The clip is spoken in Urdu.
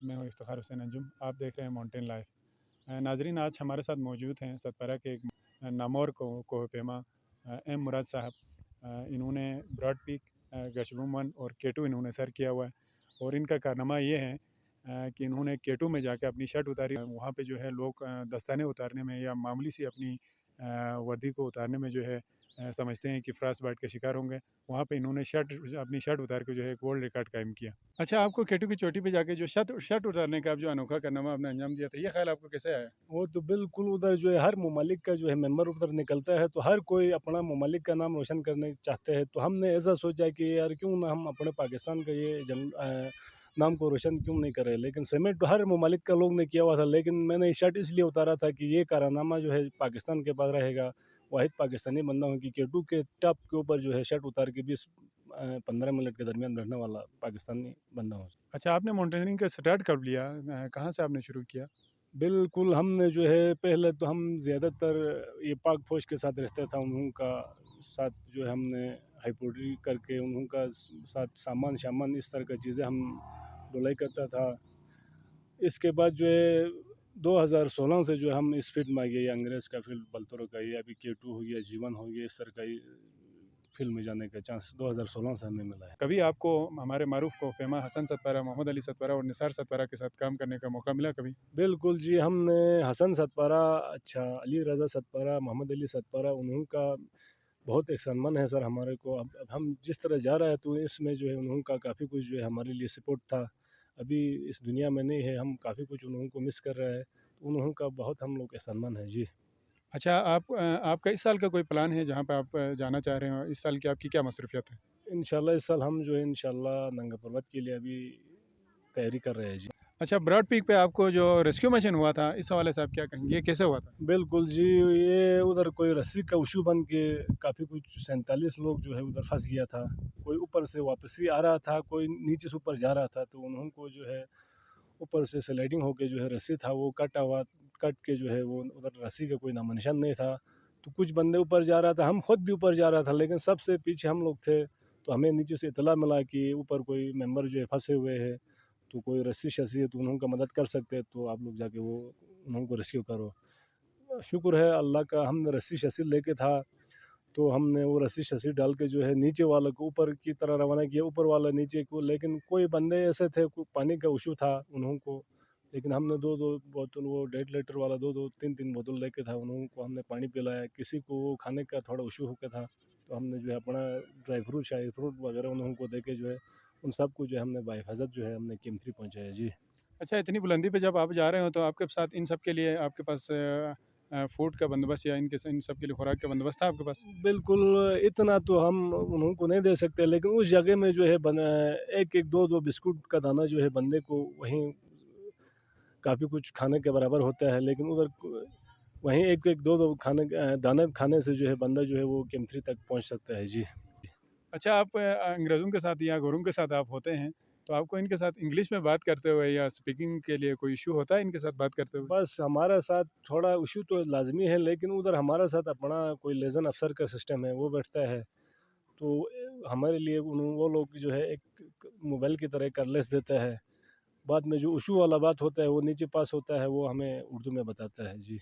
میں ہوں افتخار حسین انجم، آپ دیکھ رہے ہیں ماؤنٹین لائف۔ ناظرین، آج ہمارے ساتھ موجود ہیں ستپارہ کے ایک نامور کوہ پیما ایم مراد صاحب۔ انہوں نے براڈ پیک، گشبوم 1 اور K2 انہوں نے سر کیا ہوا ہے، اور ان کا کارنامہ یہ ہے کہ انہوں نے K2 میں جا کے اپنی شرٹ اتاری۔ وہاں پہ جو ہے لوگ دستانے اتارنے میں یا معمولی سی اپنی وردی کو اتارنے میں جو ہے سمجھتے ہیں کہ فراس بائٹ کا شکار ہوں گے، وہاں پہ انہوں نے اپنی شرٹ اتار کے جو ہے ایک ورلڈ ریکارڈ قائم کیا۔ اچھا، آپ کو K2 کی چوٹی پہ جا کے جو شرٹ اتارنے کا جو انوکھا کارنامہ آپ نے انجام دیا تھا، یہ خیال آپ کو کیسے آیا؟ وہ تو بالکل ادھر جو ہے ہر ممالک کا جو ہے ممبر ادھر نکلتا ہے، تو ہر کوئی اپنا ممالک کا نام روشن کرنے چاہتے ہیں، تو ہم نے ایسا سوچا کہ یار کیوں نہ ہم اپنے پاکستان کا یہ نام کو روشن کیوں نہیں کرے، لیکن سمیٹ ہر ممالک کا لوگ نے کیا ہوا تھا، لیکن میں نے شرٹ اس لیے اتارا تھا کہ یہ کارنامہ جو ہے پاکستان کے پاس رہے گا، واحد پاکستانی بندہ ہوں کہ K2 کے ٹاپ کے اوپر جو ہے شرٹ اتار کے 15 منٹ کے درمیان بیٹھنے والا پاکستانی بندہ ہوں۔ اچھا، آپ نے ماؤنٹینئرنگ کا سٹارٹ کب لیا؟ کہاں سے آپ نے شروع کیا؟ بالکل، ہم نے جو ہے پہلے تو ہم زیادہ تر یہ پاک فوج کے ساتھ رہتا تھا، انہوں کا ساتھ جو ہے ہم نے ہائیپوڈری کر کے انہوں کا ساتھ سامان اس طرح کا چیزیں ہم ڈھلائی کرتا تھا۔ اس کے بعد جو ہے 2016 سے جو ہم اس فیلڈ میں آ گئے، یہ انگریز کا فیلڈ بلتورو کا، یہ ابھی K2 ہو گیا، G1 ہو گیا، اس طرح کا فیلڈ میں جانے کا چانس 2016 سے ہمیں ملا ہے۔ کبھی آپ کو ہمارے معروف کوہ پیما حسن ستپارہ، محمد علی ستپارہ اور نثار ستپارہ کے ساتھ کام کرنے کا موقع ملا کبھی؟ بالکل جی، ہم نے حسن ستپارہ، اچھا علی رضا ستپارہ، محمد علی ستپارہ، انہوں کا بہت ایک سنمان ہے سر ہمارے کو۔ اب ہم جس طرح جا رہا ہے تو اس میں جو ہے انہوں کا کافی کچھ جو ہے ہمارے لیے سپورٹ تھا، ابھی اس دنیا میں نہیں ہے، ہم کافی کچھ انہوں کو مس کر رہے ہیں، تو انہوں کا بہت ہم لوگ کا سنمان ہے جی۔ اچھا، آپ کا اس سال کا کوئی پلان ہے جہاں پہ آپ جانا چاہ رہے ہوں؟ اس سال کی آپ کی کیا مصروفیات ہیں؟ انشاءاللہ اس سال ہم جو ہے انشاءاللہ ننگا پروت کے لیے ابھی تیاری کر رہے ہیں جی۔ اچھا، براڈ پیک پہ آپ کو جو ریسکیو مشن ہوا تھا، اس حوالے سے آپ کیا کہیں گے؟ یہ کیسے ہوا تھا؟ بالکل جی، یہ ادھر کوئی رسی کا ایشو بن کے کافی کچھ 47 لوگ جو ہے ادھر پھنس گیا تھا، کوئی اوپر سے واپسی آ رہا تھا، کوئی نیچے سے اوپر جا رہا تھا، تو انہوں کو جو ہے اوپر سے سلائڈنگ ہو کے جو ہے رسی تھا وہ کٹ کے جو ہے وہ ادھر رسی کا کوئی نام نشان نہیں تھا، تو کچھ بندے اوپر جا رہا تھا، ہم خود بھی اوپر جا رہا تھا، لیکن سب سے پیچھے ہم لوگ تھے، تو ہمیں نیچے سے اطلاع ملا کہ اوپر کوئی ممبر جو ہے پھنسے ہوئے ہے، تو کوئی رسی شسی ہے تو انہوں کا مدد کر سکتے ہیں، تو آپ لوگ جا کے وہ انہوں کو ریسکیو کرو۔ شکر ہے اللہ کا، ہم نے رسی شسی لے کے تھا، تو ہم نے وہ رسی شسی ڈال کے جو ہے نیچے والے کو اوپر کی طرح روانہ کیا، اوپر والا نیچے کو، لیکن کوئی بندے ایسے تھے، پانی کا ایشو تھا انہوں کو، لیکن ہم نے 2 بوتل وہ 1.5 لیٹر والا 3 بوتل لے کے تھا، انہوں کو ہم نے پانی پلایا، کسی کو وہ کھانے کا تھوڑا ایشو ہو کے تھا، تو ہم نے جو ہے اپنا ڈرائی فروٹ وغیرہ انہوں کو دے کے جو ہے ان سب کو جو ہے ہم نے بحفاظت جو ہے ہم نے K3 پہنچایا جی۔ اچھا، اتنی بلندی پہ جب آپ جا رہے ہو تو آپ کے ساتھ ان سب کے لیے آپ کے پاس فوڈ کا بندوبست یا ان سب کے لیے خوراک کا بندوبست تھا آپ کے پاس؟ بالکل، اتنا تو ہم انہوں کو نہیں دے سکتے، لیکن اس جگہ میں جو ہے ایک 2 بسکٹ کا دانہ جو ہے بندے کو وہیں کافی کچھ کھانے کے برابر ہوتا ہے، لیکن ادھر وہیں ایک 2 دانے کھانے سے جو ہے بندہ جو ہے وہ K3 تک پہنچ سکتا ہے جی۔ اچھا، آپ انگریزوں کے ساتھ یا گوروں کے ساتھ آپ ہوتے ہیں، تو آپ کو ان کے ساتھ انگلش میں بات کرتے ہوئے یا اسپیکنگ کے لیے کوئی ایشو ہوتا ہے ان کے ساتھ بات کرتے ہوئے؟ بس ہمارا ساتھ تھوڑا ایشو تو لازمی ہے، لیکن ادھر ہمارا ساتھ اپنا کوئی لیزن افسر کا سسٹم ہے، وہ بیٹھتا ہے، تو ہمارے لیے وہ لوگ جو ہے ایک موبائل کی طرح کرلیس دیتا ہے، بعد میں جو ایشو والا بات ہوتا ہے وہ نیچے پاس ہوتا ہے، وہ ہمیں اردو میں بتاتا ہے جی۔